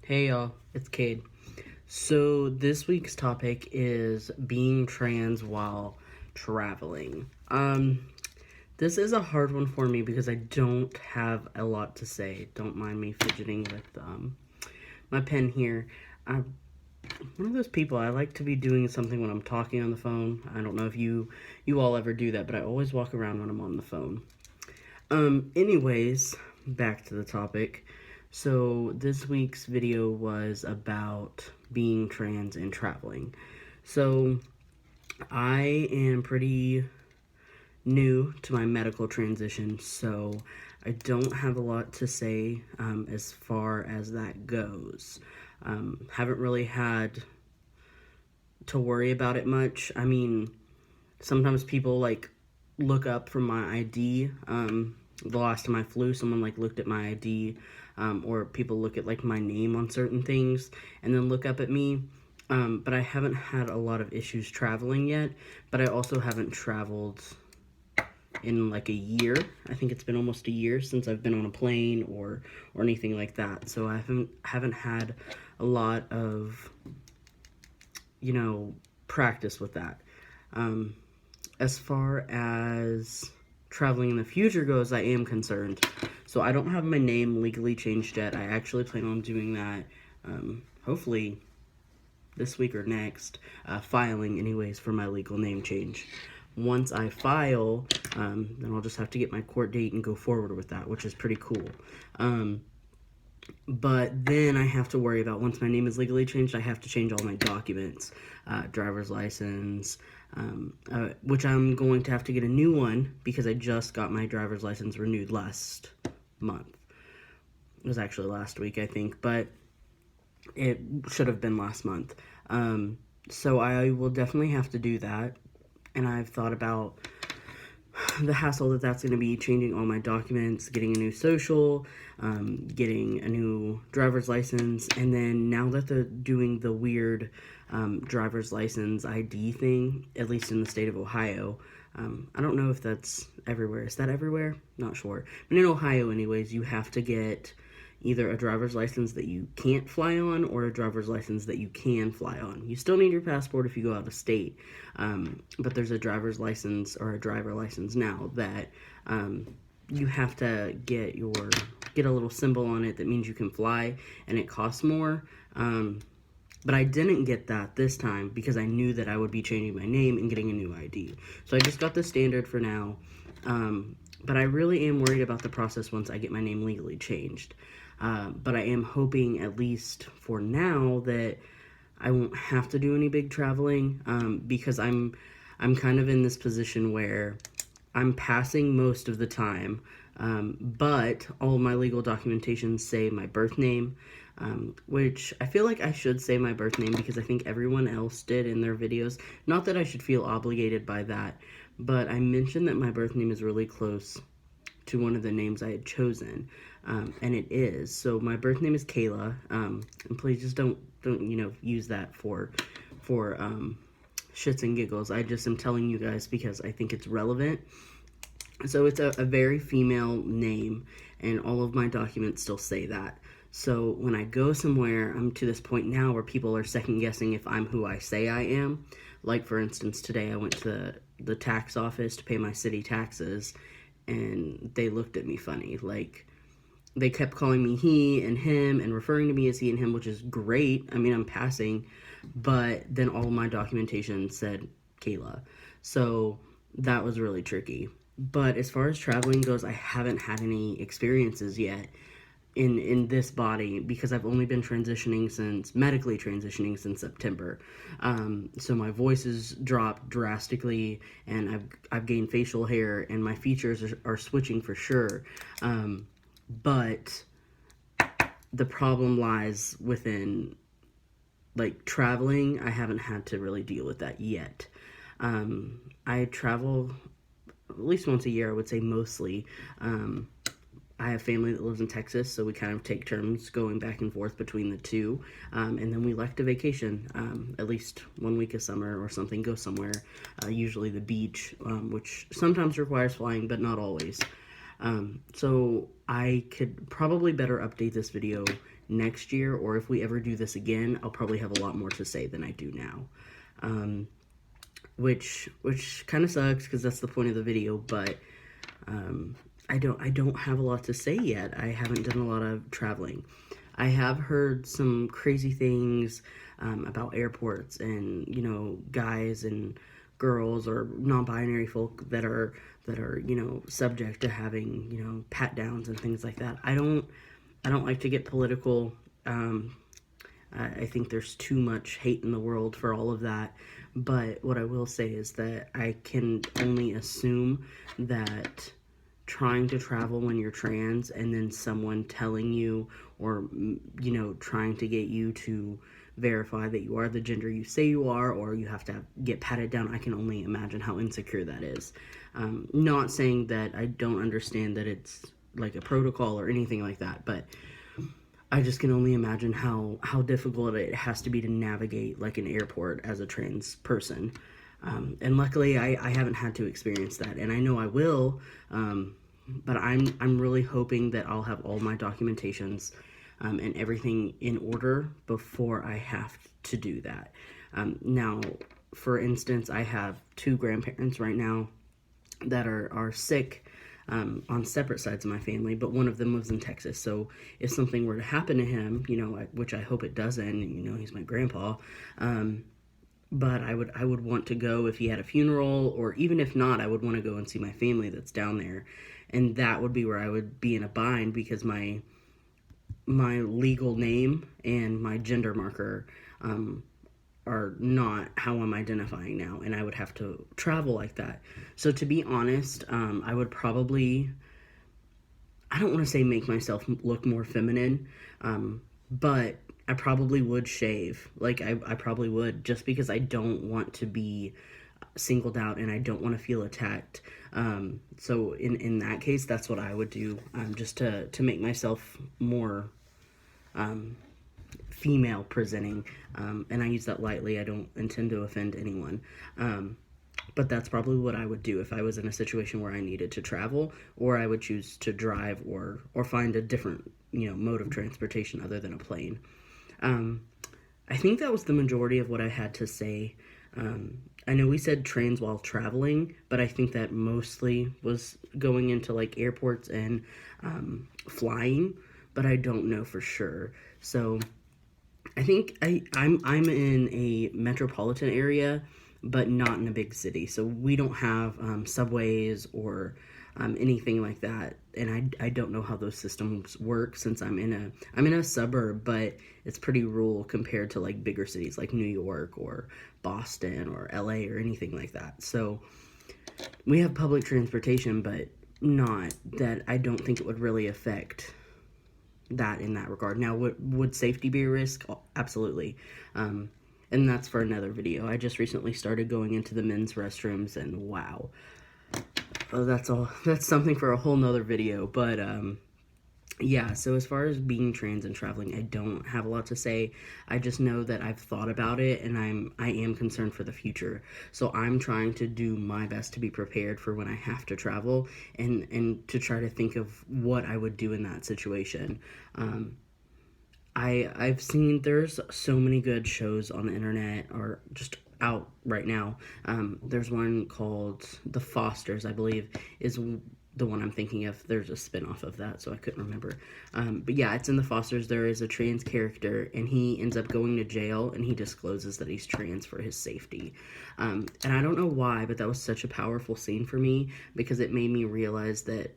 Hey y'all, it's Kade. So this week's topic is being trans while traveling. This is a hard one for me because I don't have a lot to say. Don't mind me fidgeting with my pen here. I'm one of those people, I like to be doing something when I'm talking on the phone. I don't know if you all ever do that, but I always walk around when I'm on the phone. Anyways, back to the topic. So this week's video was about being trans and traveling. So I am pretty new to my medical transition, so I don't have a lot to say as far as that goes. Haven't really had to worry about it much. I mean, sometimes people look up from my ID. The last time I flew, someone looked at my ID, or people look at my name on certain things and then look up at me. But I haven't had a lot of issues traveling yet. But I also haven't traveled in a year. I think it's been almost a year since I've been on a plane or anything like that. So I haven't had a lot of practice with that. As far as traveling in the future goes, I am concerned. So I don't have my name legally changed yet. I actually plan on doing that, hopefully this week or next, filing anyways for my legal name change. Once I file, then I'll just have to get my court date and go forward with that, which is pretty cool. But then I have to worry about, once my name is legally changed, I have to change all my documents, driver's license, which I'm going to have to get a new one because I just got my driver's license renewed last month. It was actually last week, I think, but it should have been last month. So I will definitely have to do that, and I've thought about the hassle that's going to be, changing all my documents, getting a new social, getting a new driver's license, and then now that they're doing the weird driver's license ID thing, at least in the state of Ohio, I don't know if that's everywhere. Is that everywhere? Not sure. But in Ohio, anyways, you have to get either a driver's license that you can't fly on or a driver's license that you can fly on. You still need your passport if you go out of state, but there's a driver's license or a driver license now that you have to get a little symbol on it that means you can fly, and it costs more. But I didn't get that this time because I knew that I would be changing my name and getting a new ID. So I just got the standard for now. But I really am worried about the process once I get my name legally changed. But I am hoping, at least for now, that I won't have to do any big traveling, because I'm kind of in this position where I'm passing most of the time, but all of my legal documentation say my birth name, which I feel like I should say my birth name because I think everyone else did in their videos. Not that I should feel obligated by that, but I mentioned that my birth name is really close to one of the names I had chosen, and it is. So my birth name is Kayla, and please just don't use that for shits and giggles. I just am telling you guys because I think it's relevant. So it's a very female name, and all of my documents still say that. So when I go somewhere, I'm to this point now where people are second guessing if I'm who I say I am. Like, for instance, today I went to the tax office to pay my city taxes, and they looked at me funny. They kept calling me he and him and referring to me as he and him, which is great. I mean, I'm passing, but then all of my documentation said Kayla. So that was really tricky. But as far as traveling goes, I haven't had any experiences yet in this body because I've only been medically transitioning since September. So my voice has dropped drastically, and I've gained facial hair, and my features are switching for sure. But the problem lies within traveling. I haven't had to really deal with that yet. I travel at least once a year, I would say, mostly. I have family that lives in Texas, so we kind of take turns going back and forth between the two. And then we like to vacation, at least 1 week of summer or something, go somewhere, usually the beach, which sometimes requires flying, but not always. So I could probably better update this video next year, or if we ever do this again, I'll probably have a lot more to say than I do now. Which kind of sucks because that's the point of the video, but I don't have a lot to say yet. I haven't done a lot of traveling. I have heard some crazy things about airports and, you know, guys and girls or non-binary folk that are you know, subject to having, you know, pat downs and things like that. I don't like to get political. I think there's too much hate in the world for all of that. But what I will say is that I can only assume that trying to travel when you're trans and then someone telling you or, you know, trying to get you to verify that you are the gender you say you are, or you have to get patted down, I can only imagine how insecure that is. Not saying that I don't understand that it's like a protocol or anything like that, but I just can only imagine how difficult it has to be to navigate like an airport as a trans person. And luckily I haven't had to experience that, and I know I will, but I'm really hoping that I'll have all my documentations and everything in order before I have to do that. Now, for instance, I have 2 grandparents right now that are sick on separate sides of my family, but one of them lives in Texas. So if something were to happen to him, you know, which I hope it doesn't, you know, he's my grandpa, but I would want to go if he had a funeral, or even if not, I would want to go and see my family that's down there. And that would be where I would be in a bind, because my legal name and my gender marker are not how I'm identifying now, and I would have to travel like that. So to be honest, I would probably, I don't want to say make myself look more feminine, but I probably would shave. Like, I probably would, just because I don't want to be singled out and I don't want to feel attacked. So in that case, that's what I would do, just to make myself more female presenting, and I use that lightly. I don't intend to offend anyone, but that's probably what I would do if I was in a situation where I needed to travel, or I would choose to drive or find a different, you know, mode of transportation other than a plane. I think that was the majority of what I had to say. I know we said trans while traveling, but I think that mostly was going into like airports and flying, but I don't know for sure. So I think I'm in a metropolitan area, but not in a big city. So we don't have subways or anything like that, and I don't know how those systems work, since I'm in a suburb, but it's pretty rural compared to like bigger cities like New York or Boston or LA or anything like that. So we have public transportation, but not that. I don't think it would really affect that in that regard. Now, would safety be a risk? Absolutely. And that's for another video. I just recently started going into the men's restrooms, and wow. Oh, that's something for a whole nother video. But yeah, so as far as being trans and traveling, I don't have a lot to say. I just know that I've thought about it, and I am concerned for the future. So I'm trying to do my best to be prepared for when I have to travel, and to try to think of what I would do in that situation. I've seen there's so many good shows on the internet, or just out right now. There's one called The Fosters, I believe, is the one I'm thinking of. There's a spin-off of that, so I couldn't remember. But yeah, it's in The Fosters. There is a trans character, and he ends up going to jail, and he discloses that he's trans for his safety. And I don't know why, but that was such a powerful scene for me, because it made me realize that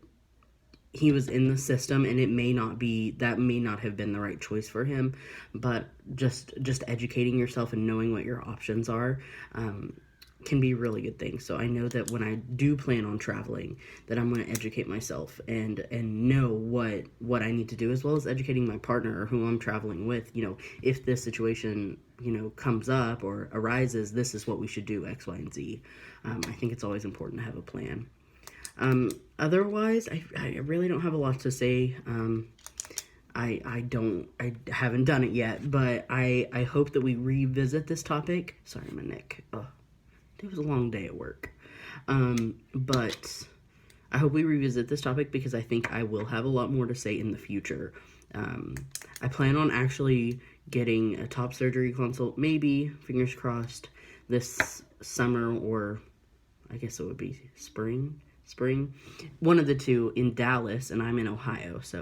he was in the system, and that may not have been the right choice for him, but just educating yourself and knowing what your options are can be a really good thing. So I know that when I do plan on traveling, that I'm going to educate myself and know what I need to do, as well as educating my partner or who I'm traveling with. You know, if this situation, you know, comes up or arises, this is what we should do, X, Y, and Z. I think it's always important to have a plan. Otherwise, I really don't have a lot to say. I haven't done it yet, but I hope that we revisit this topic. Sorry, my neck. It was a long day at work. But I hope we revisit this topic, because I think I will have a lot more to say in the future. I plan on actually getting a top surgery consult, maybe, fingers crossed, this summer, or I guess it would be spring, one of the two, in Dallas, and I'm in Ohio, so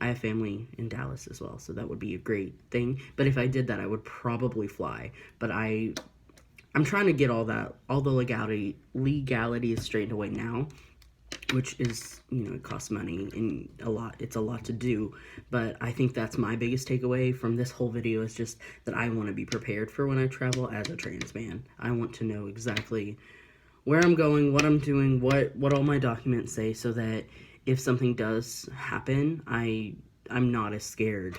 I have family in Dallas as well, so that would be a great thing. But if I did that, I would probably fly. But I'm trying to get all the legalities straightened away now, which is, it costs money and it's a lot to do. But I think that's my biggest takeaway from this whole video, is just that I want to be prepared for when I travel as a trans man. I want to know exactly where I'm going, what I'm doing, what all my documents say, so that if something does happen, I'm not as scared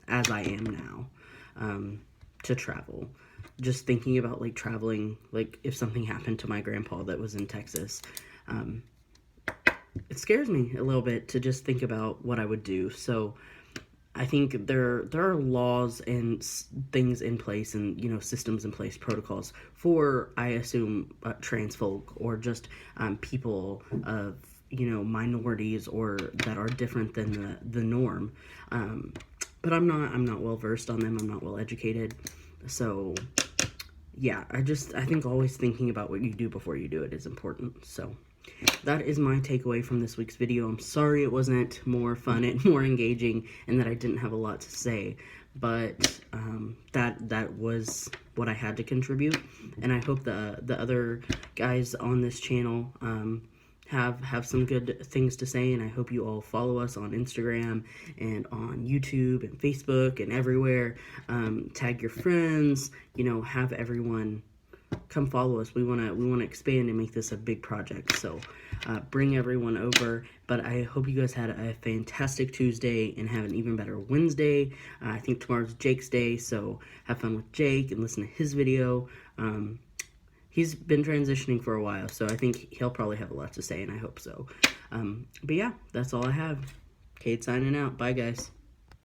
as I am now to travel. Just thinking about, like, traveling, like, if something happened to my grandpa that was in Texas, it scares me a little bit to just think about what I would do. So I think there are laws and things in place, and systems in place, protocols for, I assume, trans folk, or just people of minorities, or that are different than the norm. But I'm not well versed on them. I'm not well educated. So yeah, I think always thinking about what you do before you do it is important. So that is my takeaway from this week's video. I'm sorry it wasn't more fun and more engaging, and that I didn't have a lot to say, but that was what I had to contribute. And I hope the other guys on this channel have some good things to say, and I hope you all follow us on Instagram and on YouTube and Facebook and everywhere. Tag your friends, have everyone come follow us. We want to expand and make this a big project. So bring everyone over. But I hope you guys had a fantastic Tuesday and have an even better Wednesday. I think tomorrow's Jake's day, so have fun with Jake and listen to his video. He's been transitioning for a while, so I think he'll probably have a lot to say, and I hope so. But yeah, that's all I have. Kade signing out. Bye, guys.